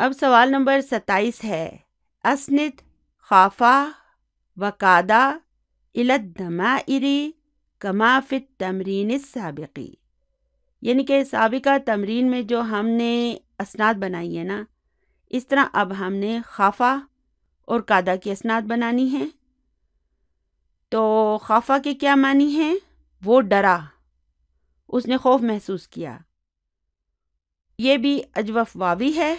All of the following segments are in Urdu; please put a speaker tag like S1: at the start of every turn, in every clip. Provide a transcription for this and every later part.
S1: اب سوال نمبر 27 ہے، اسند خافا وقادہ الی الضمائر کما فی التمرین السابقی، یعنی کہ سابقہ تمرین میں جو ہم نے اسناد بنائی ہے نا، اس طرح اب ہم نے خافا اور قادہ کی اسناد بنانی ہیں۔ تو خافا کے کیا معنی ہیں؟ وہ ڈرا، اس نے خوف محسوس کیا۔ یہ بھی اجوف واوی ہے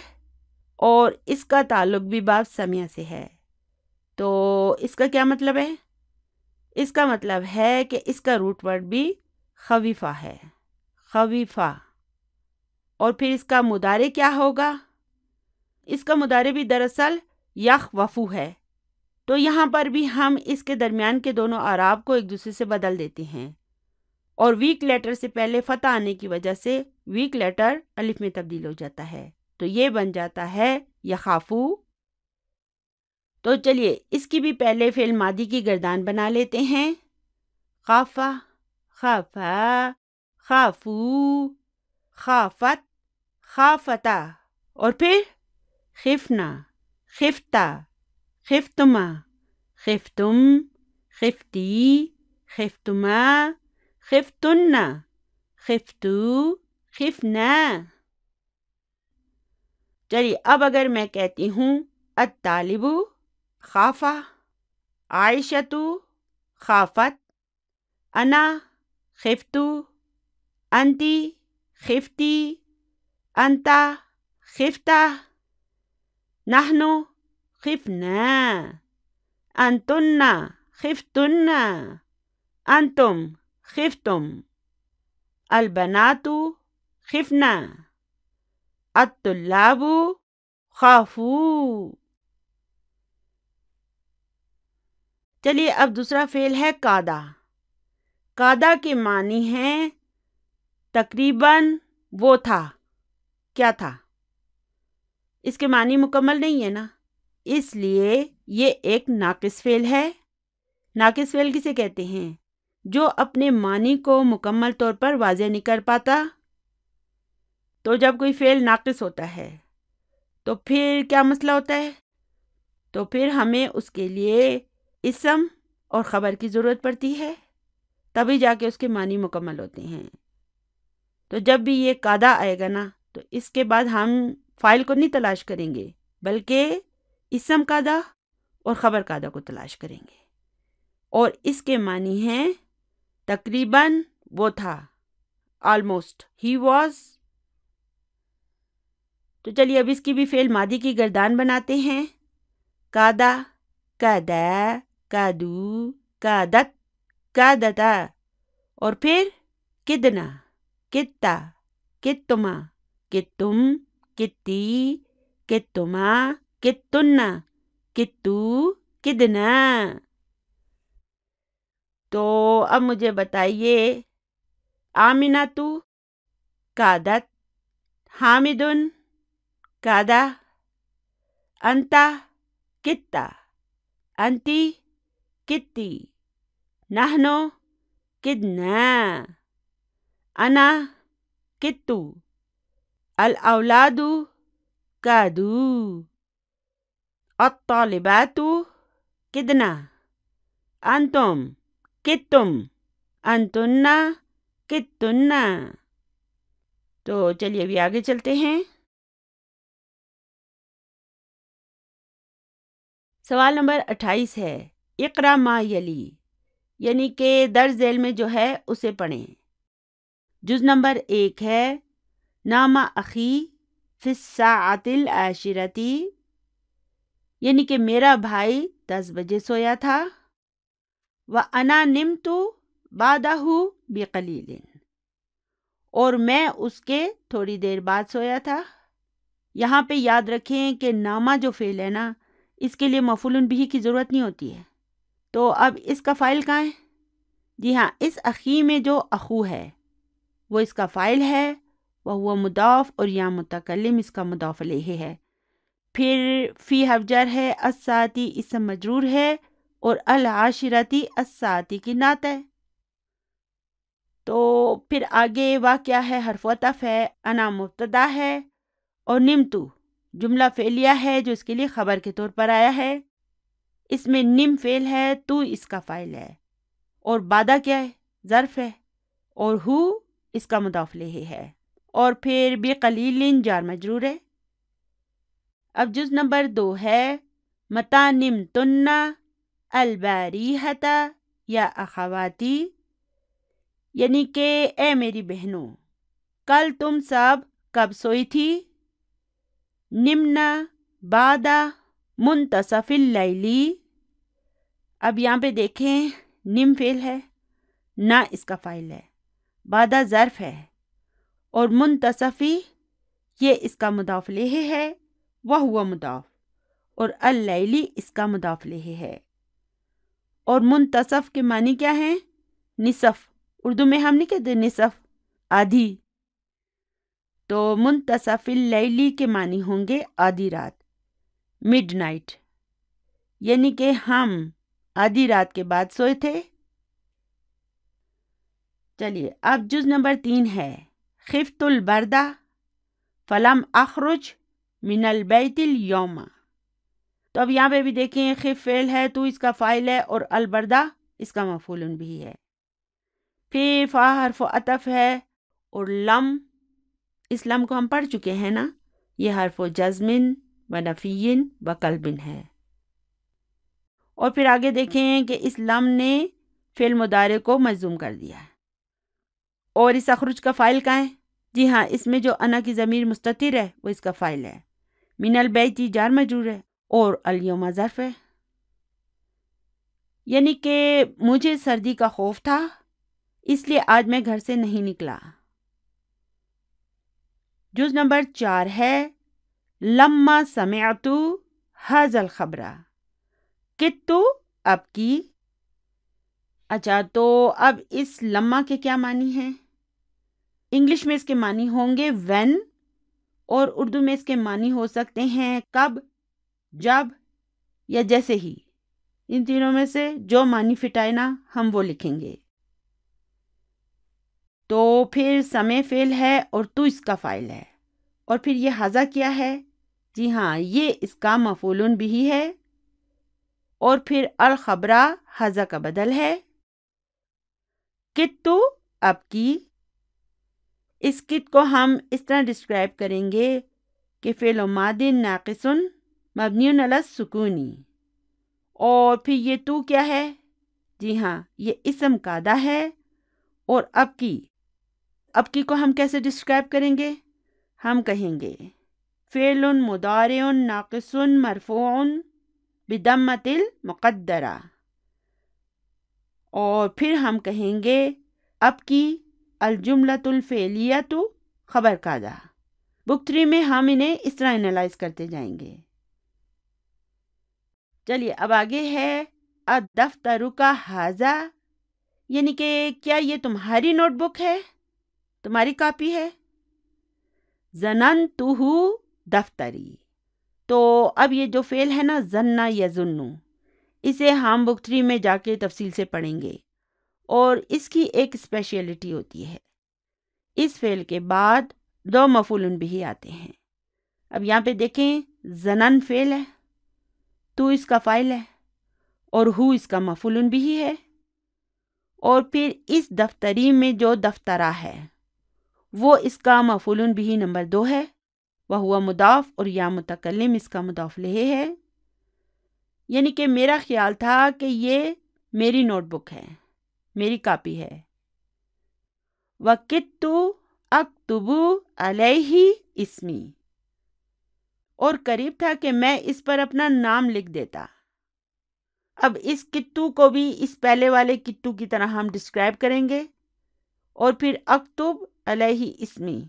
S1: اور اس کا تعلق بھی باب سمیہ سے ہے۔ تو اس کا کیا مطلب ہے؟ اس کا مطلب ہے کہ اس کا روٹ ورڈ بھی خویفہ ہے، خویفہ۔ اور پھر اس کا مضارع کیا ہوگا؟ اس کا مضارع بھی دراصل یخوفو ہے۔ تو یہاں پر بھی ہم اس کے درمیان کے دونوں اعراب کو ایک دوسرے سے بدل دیتے ہیں، اور ویک لیٹر سے پہلے فتح آنے کی وجہ سے ویک لیٹر الف میں تبدیل ہو جاتا ہے، تو یہ بن جاتا ہے یخافو۔ تو چلیے اس کی بھی پہلے فعل ماضی کی گردان بنا لیتے ہیں، خافا، خافا، خافو، خافت، خافتا، اور پھر خفنا، خفتا، خفتما، خفتم، خفتی، خفتما، خفتن، خفتو، خفنا۔ چلیے اب اگر میں کہتی ہوں الطالب خافا، عائشۃ خافت، انا خفتو، انتی خفتی، انتا خفتا، نحن خفنا، انتن خفتن، انتم خفتم، البنات خفنا، الطلاب خافو۔ چلیے اب دوسرا فعل ہے قادہ۔ قادہ کے معنی ہیں تقریباً وہ تھا، کیا تھا؟ اس کے معنی مکمل نہیں ہے نا، اس لیے یہ ایک ناقص فعل ہے۔ ناقص فعل کسے کہتے ہیں؟ جو اپنے معنی کو مکمل طور پر واضح نہیں کر پاتا۔ تو جب کوئی فعل ناقص ہوتا ہے تو پھر کیا مسئلہ ہوتا ہے؟ تو پھر ہمیں اس کے لیے اسم اور خبر کی ضرورت پڑتی ہے، تبھی جا کے اس کے معنی مکمل ہوتے ہیں۔ تو جب بھی یہ قادہ آئے گا نا، تو اس کے بعد ہم فاعل کو نہیں تلاش کریں گے، بلکہ اسم قادہ اور خبر قادہ کو تلاش کریں گے، اور اس کے معنی ہیں تقریباً وہ تھا، آلموسٹ ہی واز۔ تو چلیے اب اس کی بھی فعل ماضی کی گردان بناتے ہیں، قادہ، قادا، قادو، قادت، قادتا، اور پھر کدنا، کتا، کتما، کتم، کتی، کتما، کتنا، کتو، کدنا۔ تو اب مجھے بتائیے، آمناتو قادت، حامدن قادہ، انتا کتا، انتی کتی، نحنو کدنا، انا کتو، الاولاد قادو، الطالبات کدنا، انتم کتم، انتن کتن۔ تو چلیے ابھی آگے چلتے ہیں۔ سوال نمبر 28 ہے، اقرا ما یلی، یعنی کہ درج ذیل میں جو ہے اسے پڑھیں۔ جز نمبر 1 ہے، نام اخی فی الساعۃ العاشرۃ، یعنی کہ میرا بھائی 10 بجے سویا تھا، وَأَنَا نِمْتُ بَعْدَهُ بِقَلِيلٍ، اور میں اس کے تھوڑی دیر بعد سویا تھا۔ یہاں پہ یاد رکھیں کہ نامہ جو فعل ہے نا، اس کے لیے مفعول بہ کی ضرورت نہیں ہوتی ہے۔ تو اب اس کا فاعل کہاں ہے؟ جی ہاں، اس اخی میں جو اخو ہے وہ اس کا فاعل ہے، وہ مضاف، اور یا متکلم اس کا مضاف الیہ ہے۔ پھر فی حرف جر ہے، الساعتی اسم مجرور ہے، اور العاشرتی الساعتی کی نعت ہے۔ تو پھر آگے واقعہ ہے، حرف عطف ہے، انا مبتدا ہے، اور نمتو جملہ فعلیہ ہے جو اس کے لیے خبر کے طور پر آیا ہے. اس میں نم فعل ہے، تو اس کا فاعل ہے، اور بعدہ کیا ہے؟ ظرف ہے، اور ہو اس کا مضاف الیہ ہے، اور پھر بقلیل جار مجرور ہے. اب جز نمبر 2 ہے متی نمتن الباریحۃ یا اخواتی، یعنی کہ اے میری بہنوں کل تم سب کب سوئی تھی. نمنا بعد منتصف اللیلی. اب یہاں پہ دیکھیں نم فعل ہے، نہ اس کا فاعل ہے، بعد ظرف ہے، اور منتصفی یہ اس کا مضاف الیہ ہے، وہو مضاف، اور اللیلی اس کا مضاف الیہ ہے. اور منتصف کے معنی کیا ہیں؟ نصف. اردو میں ہم نہیں کہتے نصف، آدھی. تو منتصف اللیلی کے معنی ہوں گے آدھی رات، مڈ نائٹ، یعنی کہ ہم آدھی رات کے بعد سوئے تھے. چلیے اب جز نمبر 3 ہے خفت البردہ فلم اخرج من البیت اليوم. تو اب یہاں پہ بھی دیکھیں خف فعل ہے، تو اس کا فاعل ہے، اور البردہ اس کا مفعول بھی ہے. پھر فا حرف عطف ہے، اور لم، اس لم کو ہم پڑھ چکے ہیں نا، یہ حرف جزم و نفی و قلب ہے. اور پھر آگے دیکھیں کہ اس لم نے فعل مضارع کو مجزوم کر دیا ہے. اور اس اخرج کا فاعل کہاں ہے؟ جی ہاں، اس میں جو انا کی ضمیر مستتر ہے وہ اس کا فاعل ہے. من البیت جار مجرور ہے، اور الیوم ظرف ہے. یعنی کہ مجھے سردی کا خوف تھا، اس لیے آج میں گھر سے نہیں نکلا. جز نمبر 4 ہے لما سمعت ھذا الخبر کدت ابکی. اچھا، تو اب اس لما کے کیا معنی ہیں؟ انگلش میں اس کے معنی ہوں گے when، اور اردو میں اس کے معنی ہو سکتے ہیں کب، جب، یا جیسے ہی. ان تینوں میں سے جو معنی فٹ آئے نا ہم وہ لکھیں گے. تو پھر سمع فعل ہے، اور تو اس کا فاعل ہے، اور پھر یہ ھذا کیا ہے؟ جی ہاں، یہ اس کا مفعول بھی ہے، اور پھر الخبرہ ھذا کا بدل ہے. کدت ابکی، اس کت کو ہم اس طرح ڈسکرائب کریں گے کہ فعل ماض ناقص مبنی علی السکون. اور پھر یہ تو کیا ہے؟ جی ہاں، یہ اسم قادہ ہے. اور اب کی کو ہم کیسے ڈسکرائب کریں گے؟ ہم کہیں گے فعل مضارع ناقص مرفوع بضمۃ المقدرہ. اور پھر ہم کہیں گے اب کی الجملۃ الفعلیۃ خبر قادہ. بک 3 میں ہم انہیں اس طرح انالائز کرتے جائیں گے. چلیے اب آگے ہے الدفتر کا ھذا، یعنی کہ کیا یہ تمہاری نوٹ بک ہے، تمہاری کاپی ہے. ظننتہ دفتری. تو اب یہ جو فعل ہے نا ظن یظن، اسے ہم بک 3 میں جا کے تفصیل سے پڑھیں گے. اور اس کی ایک اسپیشلٹی ہوتی ہے، اس فعل کے بعد 2 مفعول بھی آتے ہیں. اب یہاں پہ دیکھیں ظنن فعل ہے، تو اس کا فاعل ہے، اور ہو اس کا مفعول بھی ہے. اور پھر اس دفتری میں جو دفترہ ہے وہ اس کا مفعول بھی نمبر 2 ہے، وہو مضاف، اور یا متکلم اس کا مضاف الیہ ہے. یعنی کہ میرا خیال تھا کہ یہ میری نوٹ بک ہے، میری کاپی ہے. وَكِدتُ أَكْتُبُ عَلَيْهِ اسمی، اور قریب تھا کہ میں اس پر اپنا نام لکھ دیتا. اب اس کتو کو بھی اس پہلے والے کتو کی طرح ہم ڈسکرائب کریں گے. اور پھر اکتب علیہ اسمی،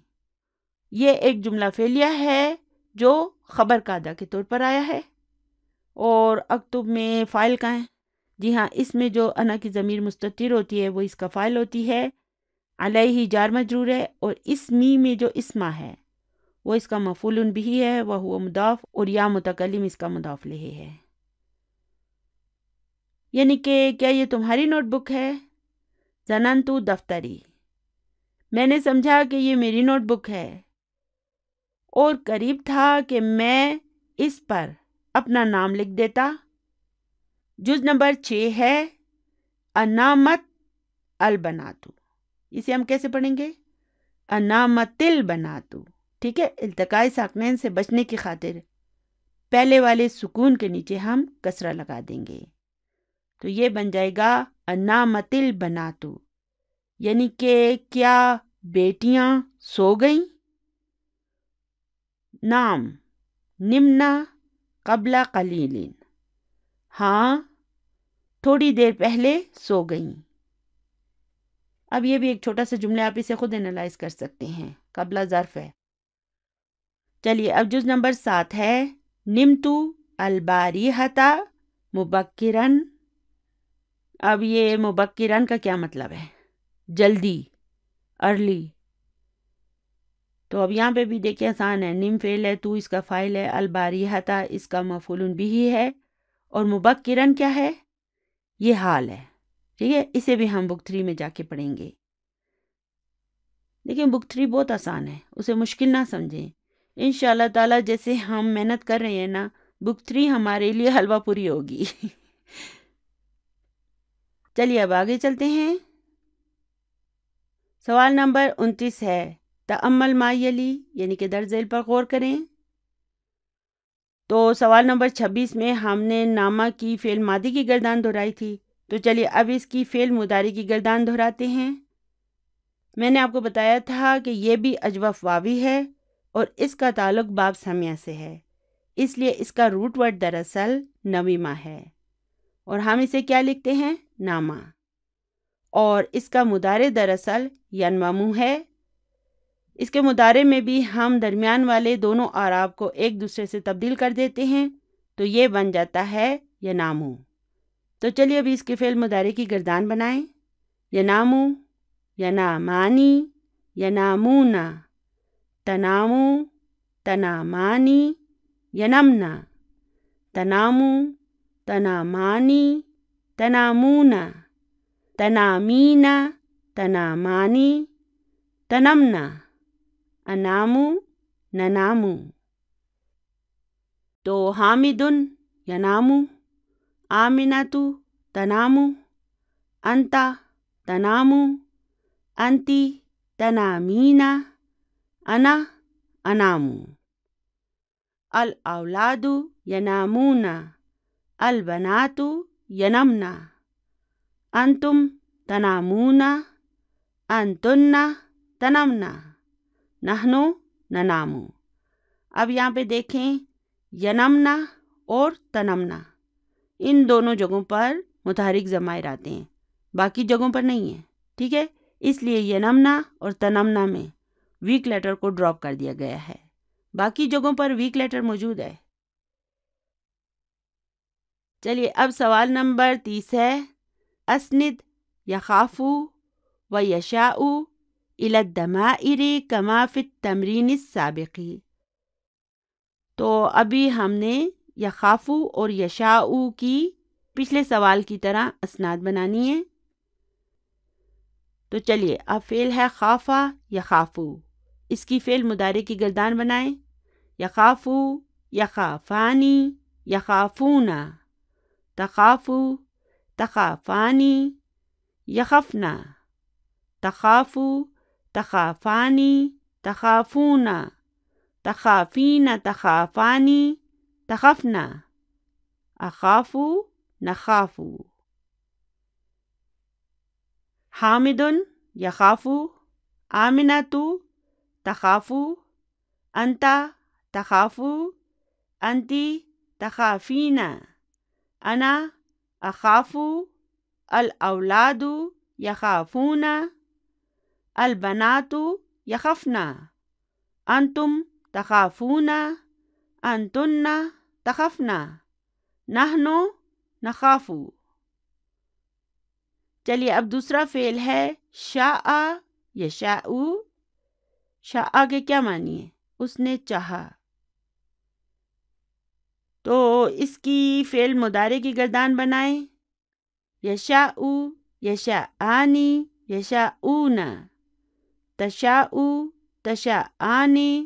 S1: یہ ایک جملہ فعلیہ ہے جو خبر قادہ کے طور پر آیا ہے. اور اکتب میں فاعل کہاں ہے؟ جی ہاں، اس میں جو انا کی ضمیر مستتر ہوتی ہے وہ اس کا فاعل ہوتی ہے. علیہ جار مجرور ہے، اور اسمی میں جو اسما ہے وہ اس کا مفعول بھی ہے، وہو مضاف، اور یا متکلم اس کا مضاف الیہ ہے. یعنی کہ کیا یہ تمہاری نوٹ بک ہے؟ ظننتُ دفتری، میں نے سمجھا کہ یہ میری نوٹ بک ہے. اور قریب تھا کہ میں اس پر اپنا نام لکھ دیتا۔ جز نمبر 6 ہے انامت البناتو، اسے ہم کیسے پڑھیں گے؟ انامت البناتو، ٹھیک ہے؟ التقاء ساکنین سے بچنے کی خاطر پہلے والے سکون کے نیچے ہم کسرہ لگا دیں گے، تو یہ بن جائے گا انامت البناتو، یعنی کہ کیا بیٹیاں سو گئیں؟ نام نمنا قبل قلیل، ہاں تھوڑی دیر پہلے سو گئیں۔ اب یہ بھی ایک چھوٹا سا جملہ، آپ اسے خود انالائز کر سکتے ہیں، قبلہ ظرف ہے۔ چلیے اب جز نمبر 7 ہے نمتو الباریحۃ مبکرن۔ اب یہ مبکرن کا کیا مطلب ہے؟ جلدی، ارلی۔ تو اب یہاں پہ بھی دیکھیں آسان ہے، نم فعل ہے، تو اس کا فاعل ہے، الباریحۃ اس کا مفعول بھی ہے، اور مبکرن کیا ہے؟ یہ حال ہے، ٹھیک ہے؟ اسے بھی ہم بک 3 میں جا کے پڑھیں گے۔ لیکن بک 3 بہت آسان ہے، اسے مشکل نہ سمجھیں۔ انشاءاللہ تعالی جیسے ہم محنت کر رہے ہیں نا، بک 3 ہمارے لیے حلوہ پوری ہوگی۔ چلیے اب آگے چلتے ہیں۔ سوال نمبر 29 ہے تأمل ما یلی، یعنی کہ درج ذیل پر غور کریں۔ تو سوال نمبر 26 میں ہم نے نامہ کی فعل ماضی کی گردان دہرائی تھی، تو چلیے اب اس کی فعل مضارع کی گردان دہراتے ہیں۔ میں نے آپ کو بتایا تھا کہ یہ بھی اجوف واوی ہے اور اس کا تعلق باب سمیہ سے ہے، اس لیے اس کا روٹ ورڈ دراصل نویمہ ہے، اور ہم اسے کیا لکھتے ہیں؟ نامہ۔ اور اس کا مضارع دراصل ینممو ہے۔ اس کے مضارع میں بھی ہم درمیان والے دونوں اعراب کو ایک دوسرے سے تبدیل کر دیتے ہیں، تو یہ بن جاتا ہے ینامو۔ تو چلیے ابھی اس کے فعل مضارع کی گردان بنائیں۔ ینامو، ینامانی، ینامونا، تنامو، تنامانی، ینمنا، تنامو، تنامانی، تنامونا، تنامینا، تنامانی، تنمنا، انامو، ننامو۔ تو حامدن ینامو، آمنتو تنامو، انتا تنامو، انتی تنامینا، انا انامو۔ الاولاد ینامون، البنات ینمنا، انتم تنامون، انتن تنمنا، نحن ننامو۔ اب یہاں پہ دیکھیں ینمنا اور تنمنا، ان دونوں جگہوں پر متحرک ضمائر آتے ہیں، باقی جگہوں پر نہیں ہیں، ٹھیک ہے؟ اس لیے ینمنا اور تنمنا میں ویک لیٹر کو ڈراپ کر دیا گیا ہے، باقی جگہوں پر ویک لیٹر موجود ہے۔ چلیے اب سوال نمبر 30 ہے اسند یخافو و یشاء الی الضمائر کما فی التمرین السابقی۔ تو ابھی ہم نے یخافو اور یشاء کی پچھلے سوال کی طرح اسناد بنانی ہے۔ تو چلیے اب فعل ہے خافا یخافو، اس کی فعل مضارع کی گردان بنائیں۔ یخافو، یخافانی، یخافونا، تخافو، تخافانی، یخفنا، تخافو، تخافانی، تخافونا، تخافین، تخافانی، تخفنا، اخافو، نخافو۔ حامدن یخافو، آمنتو تخافو، انتا تخافو، انتی تخافین، انا اخافو، الاولاد یخافون، البنات یخفنا، انتم تخافون، انتن تخفنا، نحن نخافو۔ چلیے اب دوسرا فعل ہے شاء یشاء۔ شاء کے کیا معنی ہے؟ اس نے چاہا۔ تو اس کی فعل مضارع کی گردان بنائیں۔ یشاء، یشاءانی، یشاءون، تشاء، تشاءانی،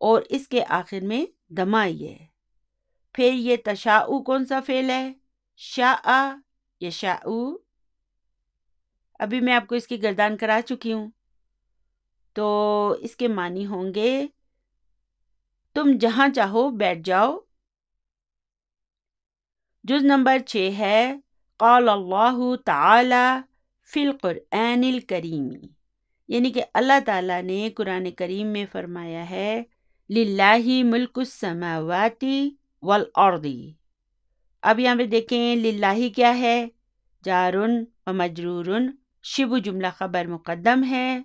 S1: اور اس کے آخر میں دمائی ہے۔ پھر یہ تشاؤ کون سا فعل ہے؟ شاء یشاء۔ ابھی میں آپ کو اس کی گردان کرا چکی ہوں، تو اس کے معنی ہوں گے تم جہاں چاہو بیٹھ جاؤ۔ جز نمبر 6 ہے قال اللہ تعالی فی القرآن الکریم، یعنی کہ اللہ تعالیٰ نے قرآن کریم میں فرمایا ہے للہ ملک السماوات والارض۔ اب یہاں پہ دیکھیں للہ کیا ہے؟ جارن و مجرورن، شبہ جملہ خبر مقدم ہے۔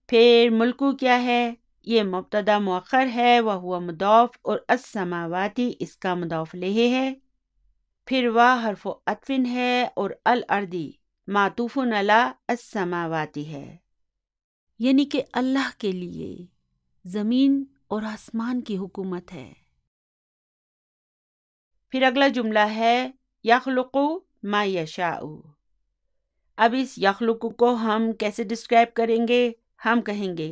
S1: پھر ملکو کیا ہے؟ یہ مبتدا مؤخر ہے، وہو مضاف، اور السماواتی اس کا مضاف الیہ ہے۔ پھر وا حرف عطف ہے، اور الارضی معطوف علی السماواتی ہے، یعنی کہ اللہ کے لیے زمین اور آسمان کی حکومت ہے۔ پھر اگلا جملہ ہے یخلق ما یشاء۔ اب اس یخلق کو ہم کیسے ڈسکرائب کریں گے؟ ہم کہیں گے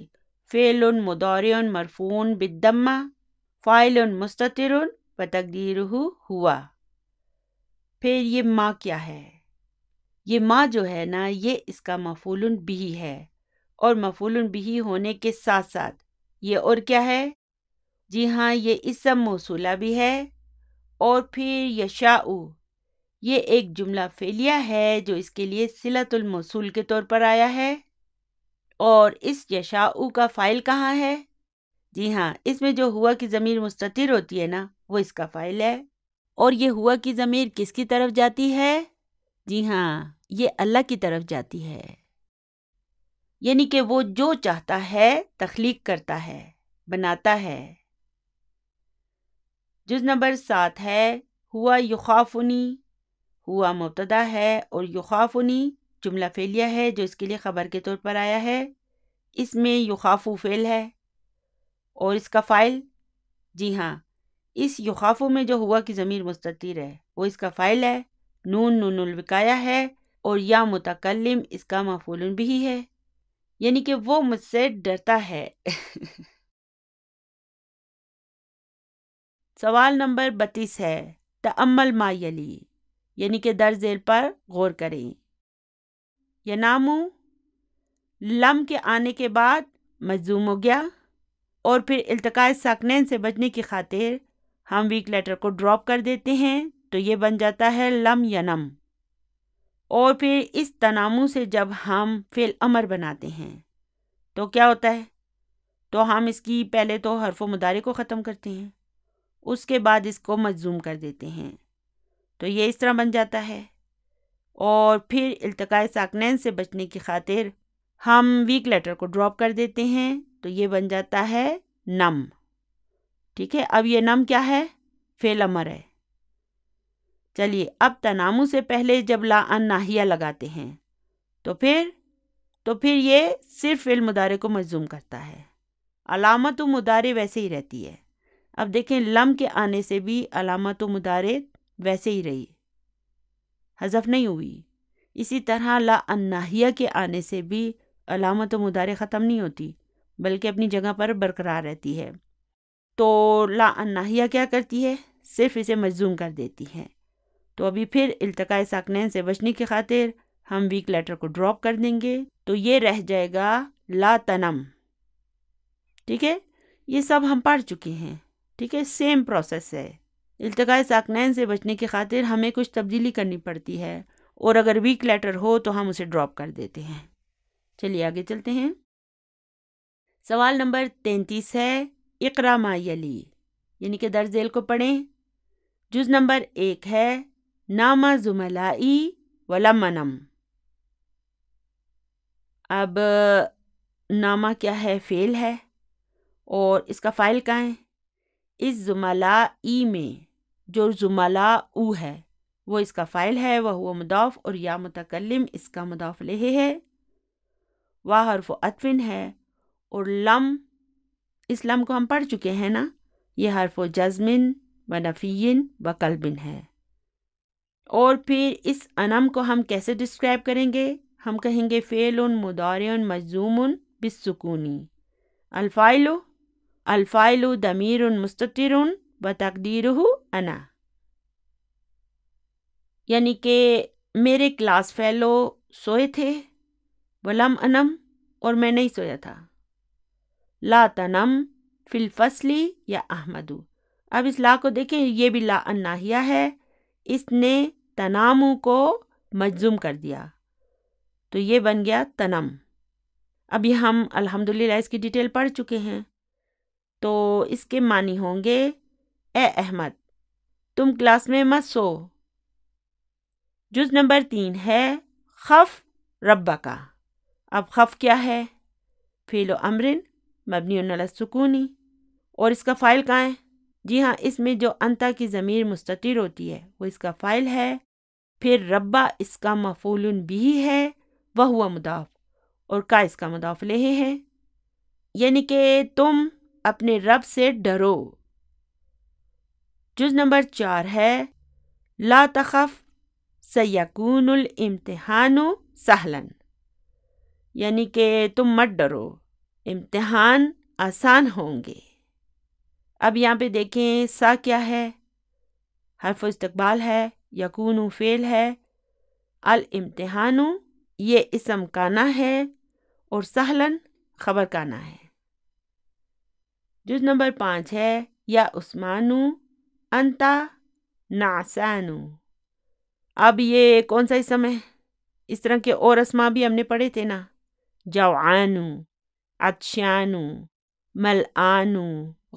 S1: فعل مضارع مرفوع بالضمہ فاعل مستتر وتقدیرہ ہوا۔ پھر یہ ما کیا ہے؟ یہ ما جو ہے نا، یہ اس کا مفعول بہ ہے، اور مفعول بہ ہونے کے ساتھ ساتھ یہ اور کیا ہے؟ جی ہاں، یہ اسم موصولہ بھی ہے۔ اور پھر یشاء، یہ ایک جملہ فعلیہ ہے جو اس کے لیے صلۃ الموصول کے طور پر آیا ہے۔ اور اس یشاء کا فاعل کہاں ہے؟ جی ہاں، اس میں جو ہوا کی ضمیر مستتر ہوتی ہے نا، وہ اس کا فاعل ہے۔ اور یہ ہوا کی ضمیر کس کی طرف جاتی ہے؟ جی ہاں، یہ اللہ کی طرف جاتی ہے، یعنی کہ وہ جو چاہتا ہے تخلیق کرتا ہے، بناتا ہے۔ جز نمبر 7 ہے ہوا یخافنی۔ ہوا مبتدا ہے اور یخافنی جملہ فعلیہ ہے جو اس کے لیے خبر کے طور پر آیا ہے۔ اس میں یخافو فعل ہے اور اس کا فاعل، جی ہاں، اس یخافو میں جو ہوا کی ضمیر مستتر ہے وہ اس کا فاعل ہے، نون الوقایہ ہے، اور یا متکلم اس کا مفعول بھی ہے، یعنی کہ وہ مجھ سے ڈرتا ہے۔ سوال نمبر 32 ہے تأمل ما یلی، یعنی کہ درج ذیل پر غور کریں۔ ینامو لم کے آنے کے بعد مجزوم ہو گیا، اور پھر التقاء ساکنین سے بچنے کی خاطر ہم ویک لیٹر کو ڈراپ کر دیتے ہیں، تو یہ بن جاتا ہے لم ینم۔ اور پھر اس تنامو سے جب ہم فعل امر بناتے ہیں تو کیا ہوتا ہے؟ تو ہم اس کی پہلے تو حرف مضارع کو ختم کرتے ہیں، اس کے بعد اس کو مجزوم کر دیتے ہیں، تو یہ اس طرح بن جاتا ہے۔ اور پھر التقاء ساکنین سے بچنے کی خاطر ہم ویک لیٹر کو ڈراپ کر دیتے ہیں، تو یہ بن جاتا ہے نم۔ ٹھیک ہے، اب یہ نم کیا ہے؟ فعل امر ہے۔ چلیے، اب تنامو سے پہلے جب لا ان ناہیہ لگاتے ہیں تو پھر یہ صرف فعل مضارع کو مجزوم کرتا ہے، علامت و مضارع ویسے ہی رہتی ہے۔ اب دیکھیں لم کے آنے سے بھی علامت و مضارع ویسے ہی رہی، حذف نہیں ہوئی۔ اسی طرح لا ان ناہیہ کے آنے سے بھی علامت و مضارع ختم نہیں ہوتی بلکہ اپنی جگہ پر برقرار رہتی ہے۔ تو لا ان ناہیہ کیا کرتی ہے؟ صرف اسے مجزوم کر دیتی ہے۔ تو ابھی پھر التقاء ساکنین سے بچنے کی خاطر ہم ویک لیٹر کو ڈراپ کر دیں گے، تو یہ رہ جائے گا لا تنم۔ ٹھیک ہے، یہ سب ہم پڑھ چکے ہیں۔ ٹھیک ہے، سیم پروسیس ہے۔ التقاء ساکنین سے بچنے کی خاطر ہمیں کچھ تبدیلی کرنی پڑتی ہے، اور اگر ویک لیٹر ہو تو ہم اسے ڈراپ کر دیتے ہیں۔ چلیے آگے چلتے ہیں۔ سوال نمبر 33 ہے اقرا ما یلی، یعنی کہ درج ذیل کو پڑھیں۔ جز نمبر 1 ہے نام زملائی ولم نم۔ اب نامہ کیا ہے؟ فعل ہے، اور اس کا فاعل کہاں ہے؟ اس زملائی میں جو زملا او ہے وہ اس کا فاعل ہے، وہ مضاف، اور یا متکلم اس کا مضاف الیہ ہے، وہ حرف عطف ہے، اور لم، اس لم کو ہم پڑھ چکے ہیں نا، یہ حرف جزم و نفی و قلب ہے۔ اور پھر اس انم کو ہم کیسے ڈسکرائب کریں گے؟ ہم کہیں گے فعل مضارع مجزوم بالسکون، الفاعل الفاعل ضمیر مستتر وتقدیرہ انا، یعنی کہ میرے کلاس فیلو سوئے تھے، ولم انم، اور میں نہیں سویا تھا۔ لا تنم فی الفصل یا احمدو، اب اس لا کو دیکھیں، یہ بھی لا الناہیہ ہے، اس نے تنامو کو مجزوم کر دیا تو یہ بن گیا تنم۔ ابھی ہم الحمدللہ اس کی ڈیٹیل پڑھ چکے ہیں، تو اس کے معنی ہوں گے اے احمد تم کلاس میں مت سو۔ جز نمبر 3 ہے خف ربکا۔ اب خف کیا ہے؟ فعل امر مبنی علی السکون، اور اس کا فاعل کہاں ہے؟ جی ہاں، اس میں جو انتا کی ضمیر مستتر ہوتی ہے وہ اس کا فاعل ہے، پھر ربا اس کا مفعول بھی ہے، وہو مضاف، اور کا اس کا مضاف الیہ ہے، یعنی کہ تم اپنے رب سے ڈرو۔ جز نمبر 4 ہے لا تخف سیکون الامتحان سہلا، یعنی کہ تم مت ڈرو، امتحان آسان ہوں گے۔ اب یہاں پہ دیکھیں سا کیا ہے؟ حرف استقبال ہے، یکون فعل ہے، الامتحان یہ اسم کانا ہے، اور سہلن خبر کانا ہے۔ جز نمبر 5 ہے یا عثمانو انتا نعسانو۔ اب یہ کون سا اسم ہے؟ اس طرح کے اور اسما بھی ہم نے پڑھے تھے نا، جوعانو، عطشانو، ملعانو،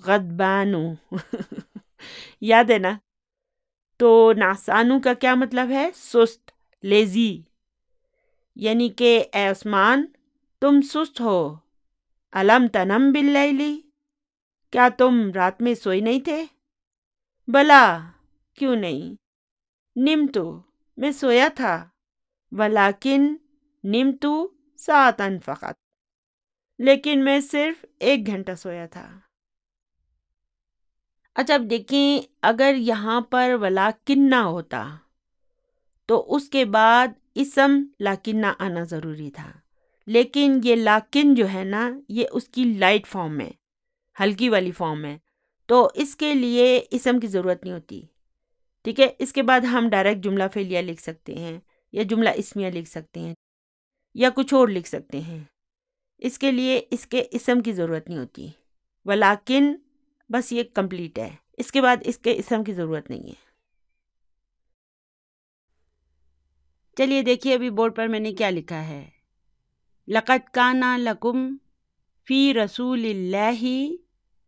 S1: غضبانو یاد ہے نا؟ تو نعسانو کا کیا مطلب ہے؟ سست، لیزی، یعنی کہ اے عثمان تم سست ہو۔ الم تنم باللیلی، کیا تم رات میں سوئی نہیں تھے؟ بلا، کیوں نہیں، نمتو، میں سویا تھا، ولیکن نمتو ساعتاً فقط، لیکن میں صرف 1 گھنٹہ سویا تھا۔ اچھا اب دیکھیں، اگر یہاں پر ولیکن نہ ہوتا تو اس کے بعد اسم لیکن نہ آنا ضروری تھا، لیکن یہ لیکن جو ہے نا یہ اس کی لائٹ فارم میں، ہلکی والی فارم ہے، تو اس کے لیے اسم کی ضرورت نہیں ہوتی، ٹھیک ہے۔ اس کے بعد ہم ڈائریکٹ جملہ فعلیہ لکھ سکتے ہیں، یا جملہ اسمیہ لکھ سکتے ہیں، یا کچھ اور لکھ سکتے ہیں، اس کے لیے اس کے اسم کی ضرورت نہیں ہوتی، ولیکن بس یہ کمپلیٹ ہے، اس کے بعد اس کے اسم کی ضرورت نہیں ہے۔ چلیے دیکھیے ابھی بورڈ پر میں نے کیا لکھا ہے، لَقَدْ كَانَ لَكُمْ فِي رَسُولِ اللَّهِ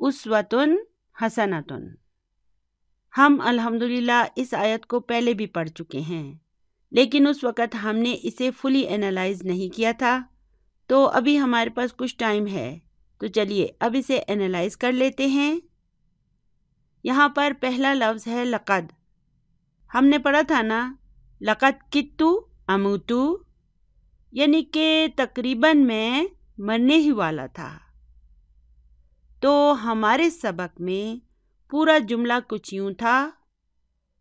S1: أُسْوَةٌ حَسَنَةٌ۔ ہم الحمدللہ اس آیت کو پہلے بھی پڑھ چکے ہیں، لیکن اس وقت ہم نے اسے فلی انالائز نہیں کیا تھا، تو ابھی ہمارے پاس کچھ ٹائم ہے، تو چلیے اب اسے انالائز کر لیتے ہیں۔ یہاں پر پہلا لفظ ہے لقد، ہم نے پڑھا تھا نا لقد کدت اموت، یعنی کہ تقریباً میں مرنے ہی والا تھا۔ تو ہمارے سبق میں پورا جملہ کچھ یوں تھا،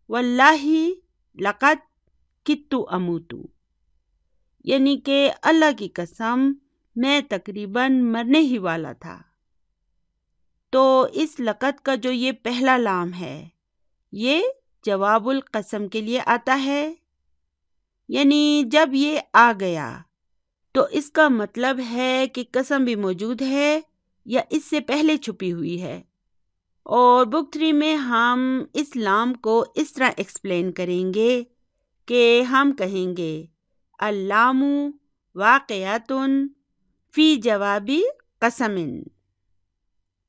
S1: واللہ لقد کدت اموت، یعنی کہ اللہ کی قسم میں تقریباً مرنے ہی والا تھا۔ تو اس لقد کا جو یہ پہلا لام ہے یہ جواب القسم کے لیے آتا ہے، یعنی جب یہ آ گیا تو اس کا مطلب ہے کہ قسم بھی موجود ہے یا اس سے پہلے چھپی ہوئی ہے۔ اور بک 3 میں ہم اس لام کو اس طرح ایکسپلین کریں گے کہ ہم کہیں گے اللام واقعات فی جواب قسم،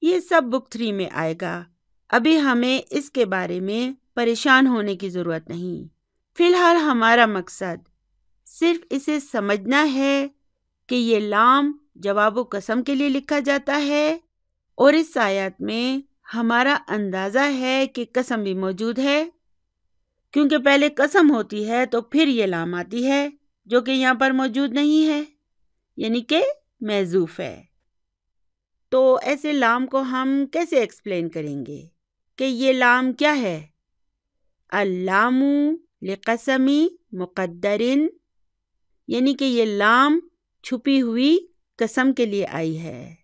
S1: یہ سب بک 3 میں آئے گا، ابھی ہمیں اس کے بارے میں پریشان ہونے کی ضرورت نہیں۔ فی الحال ہمارا مقصد صرف اسے سمجھنا ہے کہ یہ لام جواب و قسم کے لیے لکھا جاتا ہے، اور اس آیت میں ہمارا اندازہ ہے کہ قسم بھی موجود ہے، کیونکہ پہلے قسم ہوتی ہے تو پھر یہ لام آتی ہے جو کہ یہاں پر موجود نہیں ہے، یعنی کہ محذوف ہے۔ تو ایسے لام کو ہم کیسے ایکسپلین کریں گے کہ یہ لام کیا ہے؟ اللام لقسمی مقدرن، یعنی کہ یہ لام چھپی ہوئی قسم کے لیے آئی ہے،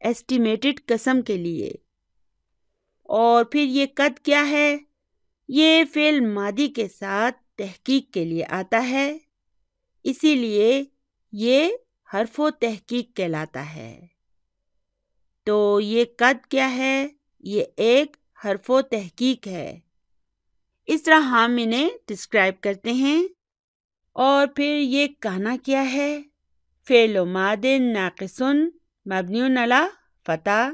S1: ایسٹیمیٹڈ قسم کے لیے۔ اور پھر یہ قد کیا ہے؟ یہ فعل ماضی کے ساتھ تحقیق کے لیے آتا ہے، اسی لیے یہ حرف و تحقیق کہلاتا ہے۔ تو یہ قد کیا ہے؟ یہ ایک حرف و تحقیق ہے۔ اس طرح ہم انہیں ڈسکرائب کرتے ہیں۔ اور پھر یہ کانا کیا ہے؟ فعل ماض ناقص مبنی علی فتح۔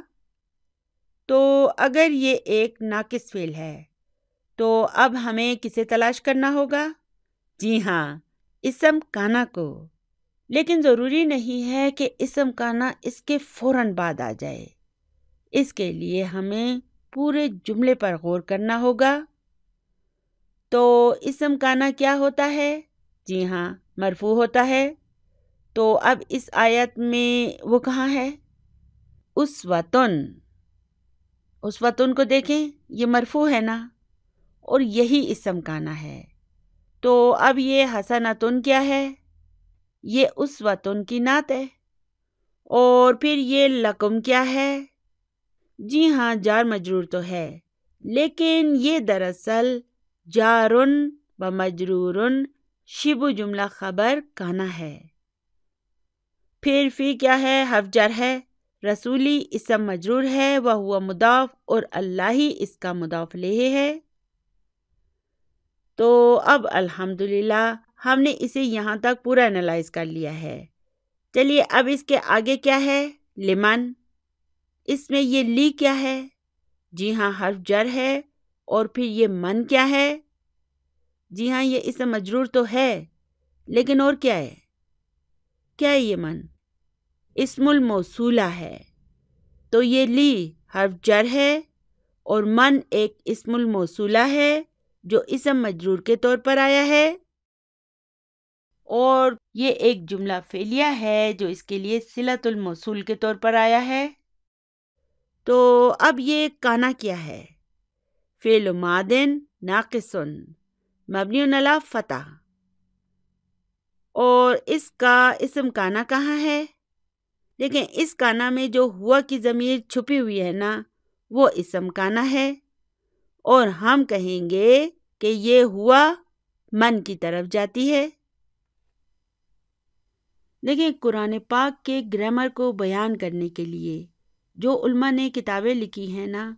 S1: تو اگر یہ ایک ناقص فعل ہے تو اب ہمیں کسے تلاش کرنا ہوگا؟ جی ہاں، اسم کانا کو۔ لیکن ضروری نہیں ہے کہ اسم کانا اس کے فوراً بعد آ جائے، اس کے لیے ہمیں پورے جملے پر غور کرنا ہوگا۔ تو اسم کانا کیا ہوتا ہے؟ جی ہاں، مرفوع ہوتا ہے۔ تو اب اس آیت میں وہ کہاں ہے؟ اسوتن کو دیکھیں، یہ مرفوع ہے نا، اور یہی اسم کانا ہے۔ تو اب یہ حسنتن کیا ہے؟ یہ اسوتن کی نعت ہے۔ اور پھر یہ لکم کیا ہے؟ جی ہاں، جار مجرور تو ہے، لیکن یہ دراصل جارن و مجرورن شبہ جملہ خبر کانا ہے۔ پھر فی کیا ہے؟ حرف جر ہے، رسولی اسم مجرور ہے، وہو مضاف، اور اللہ اس کا مضاف الیہ ہے۔ تو اب الحمدللہ ہم نے اسے یہاں تک پورا انالائز کر لیا ہے۔ چلیے اب اس کے آگے کیا ہے؟ لمن۔ اس میں یہ لی کیا ہے؟ جی ہاں، حرف جر ہے۔ اور پھر یہ من کیا ہے؟ جی ہاں، یہ اسم مجرور تو ہے، لیکن اور کیا ہے؟ کیا ہے یہ من؟ اسم الموصولہ ہے۔ تو یہ لی حرف جر ہے اور من ایک اسم الموصولہ ہے جو اسم مجرور کے طور پر آیا ہے، اور یہ ایک جملہ فعلیہ ہے جو اس کے لیے صلۃ الموصول کے طور پر آیا ہے۔ تو اب یہ کانا کیا ہے؟ فعل ماض ناقص مبنی علی فتح، اور اس کا اسم کانا کہاں ہے؟ دیکھیں، اس کانا میں جو ہوا کی ضمیر چھپی ہوئی ہے نا، وہ اسم کانا ہے، اور ہم کہیں گے کہ یہ ہوا من کی طرف جاتی ہے۔ دیکھیں، قرآن پاک کے گرامر کو بیان کرنے کے لیے جو علماء نے کتابیں لکھی ہیں نا،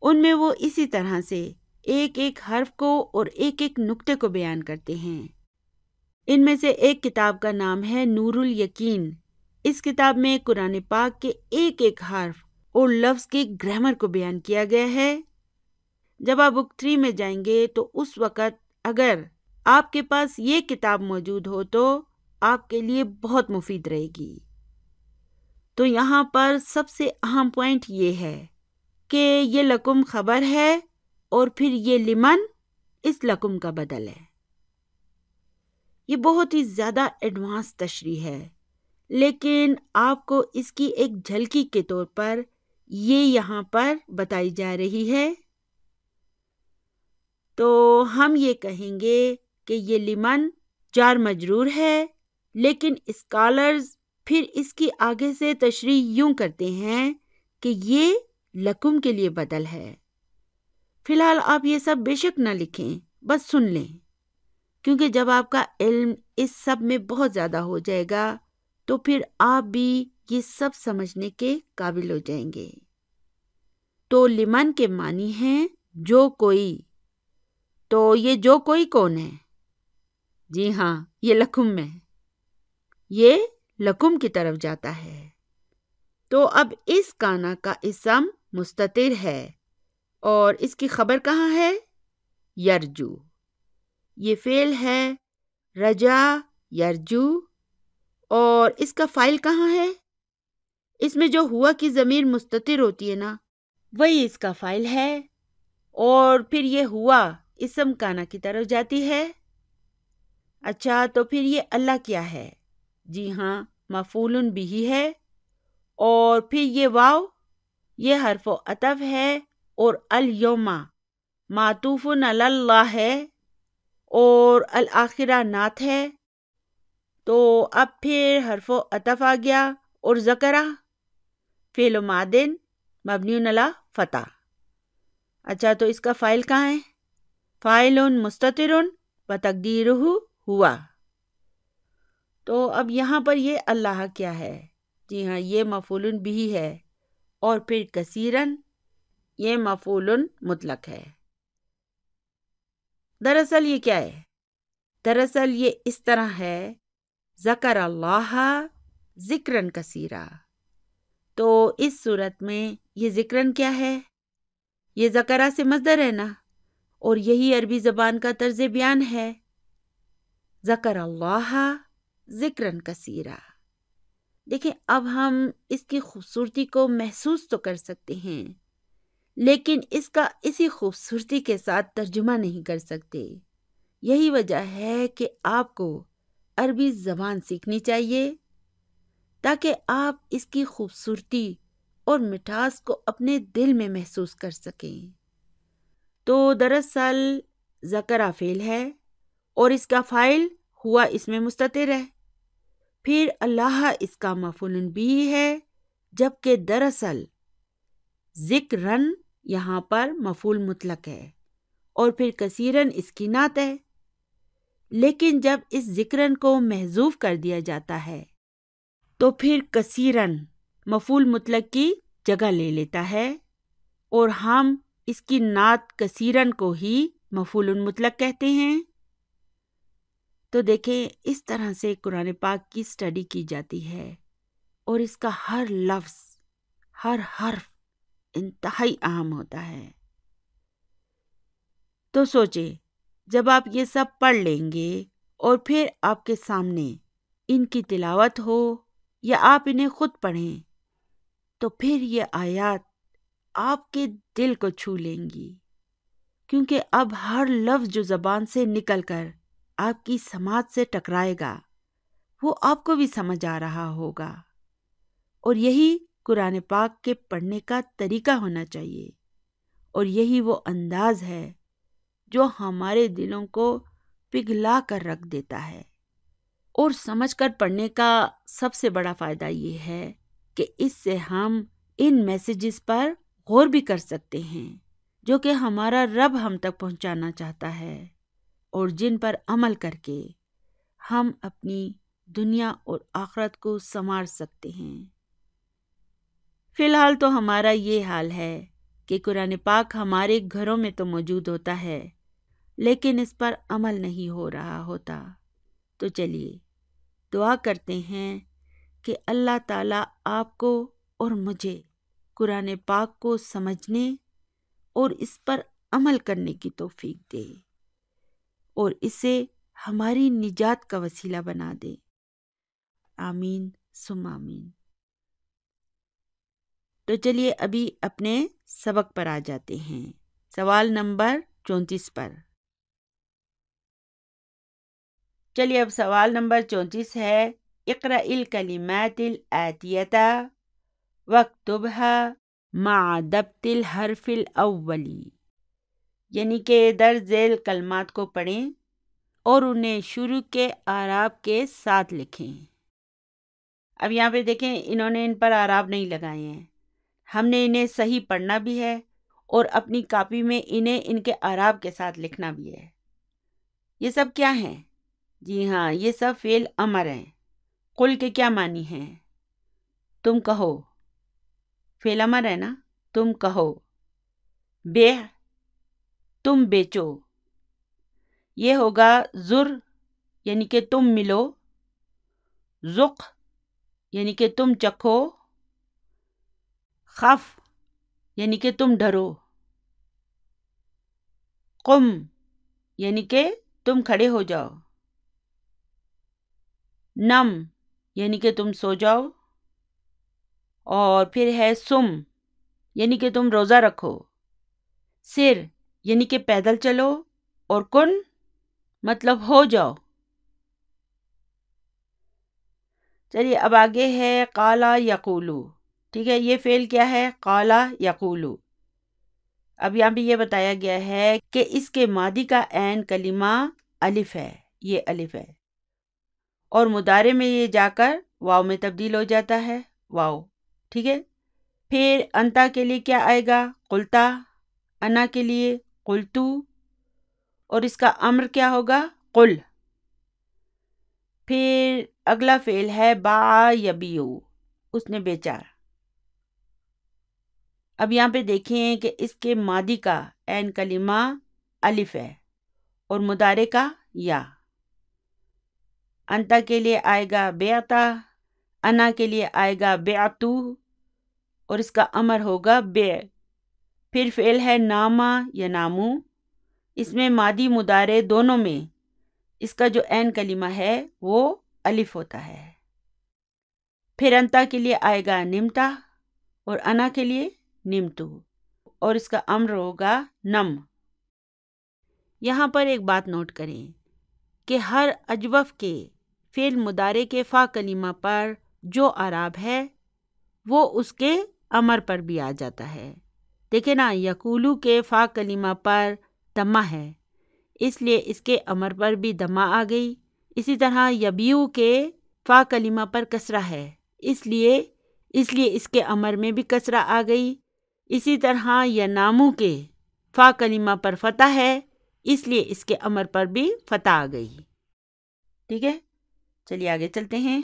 S1: ان میں وہ اسی طرح سے ایک ایک حرف کو اور ایک ایک نقطے کو بیان کرتے ہیں۔ ان میں سے ایک کتاب کا نام ہے نور الیقین۔ اس کتاب میں قرآن پاک کے ایک ایک حرف اور لفظ کے گرامر کو بیان کیا گیا ہے۔ جب آپ بک 3 میں جائیں گے تو اس وقت اگر آپ کے پاس یہ کتاب موجود ہو تو آپ کے لیے بہت مفید رہے گی۔ تو یہاں پر سب سے اہم پوائنٹ یہ ہے کہ یہ لکم خبر ہے اور پھر یہ لمن اس لکم کا بدل ہے۔ یہ بہت ہی زیادہ ایڈوانس تشریح ہے، لیکن آپ کو اس کی ایک جھلکی کے طور پر یہ یہاں پر بتائی جا رہی ہے۔ تو ہم یہ کہیں گے کہ یہ لمن جار مجرور ہے، لیکن اسکالرز پھر اس کی آگے سے تشریح یوں کرتے ہیں کہ یہ لکم کے لیے بدل ہے۔ فی الحال آپ یہ سب بے شک نہ لکھیں، بس سن لیں، کیونکہ جب آپ کا علم اس سب میں بہت زیادہ ہو جائے گا تو پھر آپ بھی یہ سب سمجھنے کے قابل ہو جائیں گے۔ تو لمن کے معنی ہیں جو کوئی۔ تو یہ جو کوئی کون ہے؟ جی ہاں، یہ لکم میں، یہ لکم کی طرف جاتا ہے۔ تو اب اس کانا کا اسم مستتر ہے اور اس کی خبر کہاں ہے؟ یرجو۔ یہ فعل ہے رجا یرجو، اور اس کا فاعل کہاں ہے؟ اس میں جو ہوا کی ضمیر مستتر ہوتی ہے نا، وہی اس کا فاعل ہے، اور پھر یہ ہوا اسم کانا کی طرف جاتی ہے۔ اچھا، تو پھر یہ اللہ کیا ہے؟ جی ہاں، مفعول بہ ہے، اور پھر یہ واو، یہ حرف عطف ہے، اور الیوم معطوف علی اللہ ہے، اور الآخرہ نعت ہے۔ تو اب پھر حرف عطف آ گیا اور ذکرہ، فعل ماضٍ مبنی علی فتح. اچھا تو اس کا فاعل کہاں ہے؟ فاعل مستتر و تقدیرہ ہوا. تو اب یہاں پر یہ اللہ کیا ہے؟ جی ہاں، یہ مفعول بھی ہے، اور پھر کثیرن یہ مفعول مطلق ہے. دراصل یہ کیا ہے؟ دراصل یہ اس طرح ہے، ذکر اللہ ذکرن کثیرا. تو اس صورت میں یہ ذکرن کیا ہے؟ یہ ذکرہ سے مصدر ہے نا، اور یہی عربی زبان کا طرز بیان ہے. ذکر اللہ ذکرن کثیرا. دیکھیں اب ہم اس کی خوبصورتی کو محسوس تو کر سکتے ہیں، لیکن اس کا اسی خوبصورتی کے ساتھ ترجمہ نہیں کر سکتے. یہی وجہ ہے کہ آپ کو عربی زبان سیکھنی چاہیے تاکہ آپ اس کی خوبصورتی اور مٹھاس کو اپنے دل میں محسوس کر سکیں. تو دراصل ذکرہ فعل ہے اور اس کا فاعل ہوا اس میں مستتر ہے، پھر اللہ اس کا مفعول بھی ہے، جبکہ دراصل ذکرن یہاں پر مفعول مطلق ہے اور پھر کثیرن اس کی نعت ہے. لیکن جب اس ذکرن کو محذوف کر دیا جاتا ہے تو پھر کثیرن مفعول مطلق کی جگہ لے لیتا ہے، اور ہم اس کی نعت کثیرن کو ہی مفعول مطلق کہتے ہیں. تو دیکھیں اس طرح سے قرآن پاک کی اسٹڈی کی جاتی ہے، اور اس کا ہر لفظ، ہر حرف انتہائی اہم ہوتا ہے. تو سوچیں، جب آپ یہ سب پڑھ لیں گے اور پھر آپ کے سامنے ان کی تلاوت ہو یا آپ انہیں خود پڑھیں، تو پھر یہ آیات آپ کے دل کو چھو لیں گی، کیونکہ اب ہر لفظ جو زبان سے نکل کر آپ کی سماعت سے ٹکرائے گا وہ آپ کو بھی سمجھ آ رہا ہوگا. اور یہی قرآن پاک کے پڑھنے کا طریقہ ہونا چاہیے، اور یہی وہ انداز ہے جو ہمارے دلوں کو پگھلا کر رکھ دیتا ہے. اور سمجھ کر پڑھنے کا سب سے بڑا فائدہ یہ ہے کہ اس سے ہم ان میسیجز پر غور بھی کر سکتے ہیں جو کہ ہمارا رب ہم تک پہنچانا چاہتا ہے، اور جن پر عمل کر کے ہم اپنی دنیا اور آخرت کو سنوار سکتے ہیں. فی الحال تو ہمارا یہ حال ہے کہ قرآن پاک ہمارے گھروں میں تو موجود ہوتا ہے، لیکن اس پر عمل نہیں ہو رہا ہوتا. تو چلیے دعا کرتے ہیں کہ اللہ تعالیٰ آپ کو اور مجھے قرآن پاک کو سمجھنے اور اس پر عمل کرنے کی توفیق دے، اور اسے ہماری نجات کا وسیلہ بنا دے. آمین ثم آمین. تو چلیے ابھی اپنے سبق پر آ جاتے ہیں، سوال نمبر 34 پر. چلیے اب سوال نمبر 34 ہے، اقرأ الکلمات الآتیۃ واکتبها مع ضبط الحرف الاولی، یعنی کہ در ذیل کلمات کو پڑھیں اور انہیں شروع کے اعراب کے ساتھ لکھیں. اب یہاں پہ دیکھیں انہوں نے ان پر اعراب نہیں لگائے ہیں، ہم نے انہیں صحیح پڑھنا بھی ہے اور اپنی کاپی میں انہیں ان کے اعراب کے ساتھ لکھنا بھی ہے. یہ سب کیا ہیں؟ جی ہاں، یہ سب فعل امر ہیں. قل کے کیا معنی ہیں؟ تم کہو. فعل امر ہے نا، تم کہو. بے، تم بیچو. یہ ہوگا زر یعنی کہ تم ملو. ذق یعنی کہ تم چکھو. خف یعنی کہ تم ڈرو. قم یعنی کہ تم کھڑے ہو جاؤ. نم یعنی کہ تم سو جاؤ. اور پھر ہے سم یعنی کہ تم روزہ رکھو. سر یعنی کہ پیدل چلو، اور کن مطلب ہو جاؤ. چلیے اب آگے ہے قالا یقولو. ٹھیک ہے، یہ فعل کیا ہے؟ قالا یقولو. اب یہاں پہ یہ بتایا گیا ہے کہ اس کے ماضی کا عین کلمہ الف ہے، یہ الف ہے، اور مضارع میں یہ جا کر واو میں تبدیل ہو جاتا ہے، واو. ٹھیک ہے، پھر انتا کے لیے کیا آئے گا؟ قلتا. انا کے لیے قلتو. اور اس کا امر کیا ہوگا؟ قل. پھر اگلا فعل ہے باع یبیع، اس نے بیچا. اب یہاں پہ دیکھیں کہ اس کے ماضی کا عین کلمہ الف ہے اور مضارع کا یا. انتا کے لیے آئے گا بیعتا، انا کے لیے آئے گا بیعتو اور اس کا امر ہوگا بیع. پھر فعل ہے ناما یا نامو، اس میں ماضی مضارع دونوں میں اس کا جو عین کلمہ ہے وہ الف ہوتا ہے. پھر انتا کے لیے آئے گا نمتا اور انا کے لیے نمتو اور اس کا امر ہوگا نم. یہاں پر ایک بات نوٹ کریں کہ ہر اجوف کے فعل مضارع کے فا کلمہ پر جو اعراب ہے وہ اس کے امر پر بھی آ جاتا ہے. دیکھیں نا، یقولو کے فا کلمہ پر دمہ ہے، اس لیے اس کے امر پر بھی دمہ آ گئی. اسی طرح یبیو کے فا کلمہ پر کسرہ ہے، اس لیے اس کے امر میں بھی کسرہ آ گئی. اسی طرح ینامو کے فا کلمہ پر فتح ہے، اس لیے اس کے امر پر بھی فتح آ گئی. ٹھیک ہے، چلیے آگے چلتے ہیں.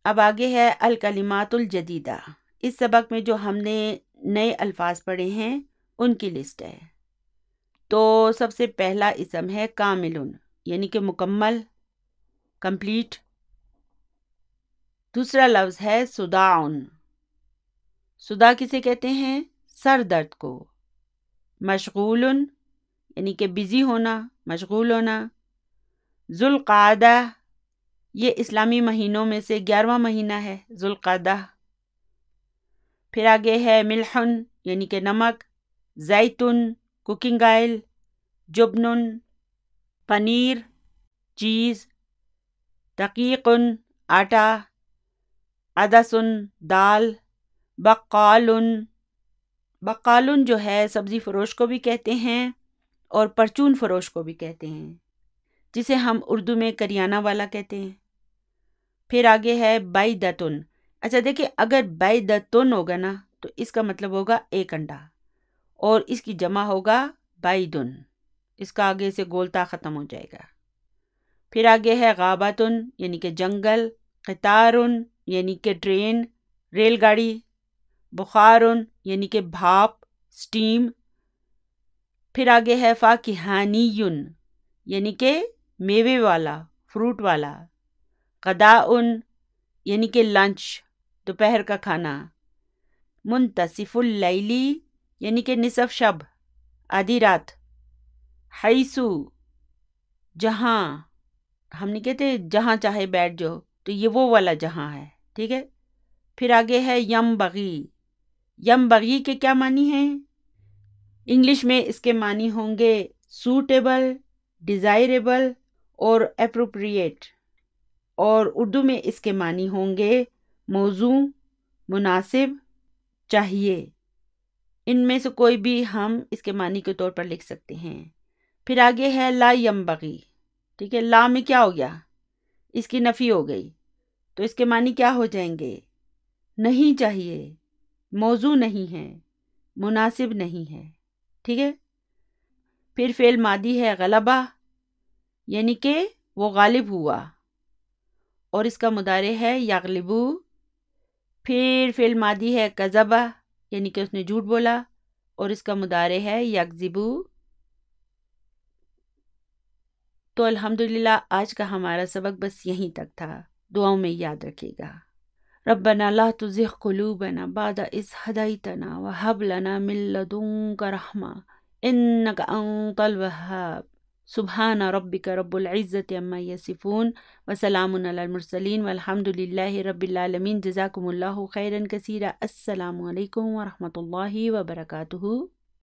S1: اب آگے ہے الکلمات الجدیدہ. اس سبق میں جو ہم نے نئے الفاظ پڑھے ہیں ان کی لسٹ ہے. تو سب سے پہلا اسم ہے کاملن، یعنی کہ مکمل، کمپلیٹ. دوسرا لفظ ہے صداعن. صداع کسے کہتے ہیں؟ سر درد کو. مشغولن یعنی کہ بزی ہونا، مشغول ہونا. ذوالقعدہ، یہ اسلامی مہینوں میں سے 11واں مہینہ ہے ذوالقعدہ. پھر آگے ہے ملحن یعنی کہ نمک. زیتون کوکنگ آئل. جبنن پنیر، چیز. دقیقن آٹا. عدسن دال. بقالن جو ہے سبزی فروش کو بھی کہتے ہیں اور پرچون فروش کو بھی کہتے ہیں، جسے ہم اردو میں کریانہ والا کہتے ہیں. پھر آگے ہے بیدتن. اچھا دیکھیں، اگر بیدتن ہوگا نا تو اس کا مطلب ہوگا ایک انڈا اور اس کی جمع ہوگا بیدن، اس کا آگے سے گولتا ختم ہو جائے گا. پھر آگے ہے غابتن یعنی کہ جنگل. قطارن یعنی کہ ٹرین، ریل گاڑی. بخارن یعنی کہ بھاپ، سٹیم. پھر آگے ہے فاکہانیون یعنی کہ میوے والا، فروٹ والا. غداؤن یعنی کہ لنچ، دوپہر کا کھانا. منتصف اللیلی یعنی کہ نصف شب، آدھی رات. حیثو جہاں، ہم نہیں کہتے جہاں چاہے بیٹھ جاؤ، تو یہ وہ والا جہاں ہے. ٹھیک ہے. پھر آگے ہے یم بغی. یم بغی کے کیا معنی ہیں؟ انگلش میں اس کے معنی ہوں گے سوٹیبل، ڈیزائریبل اور اپروپریٹ، اور اردو میں اس کے معنی ہوں گے موزوں، مناسب، چاہیے. ان میں سے کوئی بھی ہم اس کے معنی کے طور پر لکھ سکتے ہیں. پھر آگے ہے لا ینبغی. ٹھیک ہے، لا میں کیا ہو گیا؟ اس کی نفی ہو گئی، تو اس کے معنی کیا ہو جائیں گے؟ نہیں چاہیے، موزوں نہیں ہے، مناسب نہیں ہے. ٹھیک ہے. پھر فعل ماضی ہے غلبہ یعنی کہ وہ غالب ہوا، اور اس کا مضارع ہے یغلبو. پھر فعل ماضی ہے کذبہ یعنی کہ اس نے جھوٹ بولا، اور اس کا مضارع ہے یکذبو. تو الحمدللہ آج کا ہمارا سبق بس یہیں تک تھا. دعاؤں میں یاد رکھیے گا. ربنا لا تزغ قلوبنا بعد إذ هديتنا وهب لنا من لدنك رحمة إنك أنت الوهاب. سبحان ربك رب العزة عما يصفون وسلام على المرسلين والحمد لله رب العالمين. جزاكم الله خيرا كثيرا. السلام عليكم ورحمة الله وبركاته.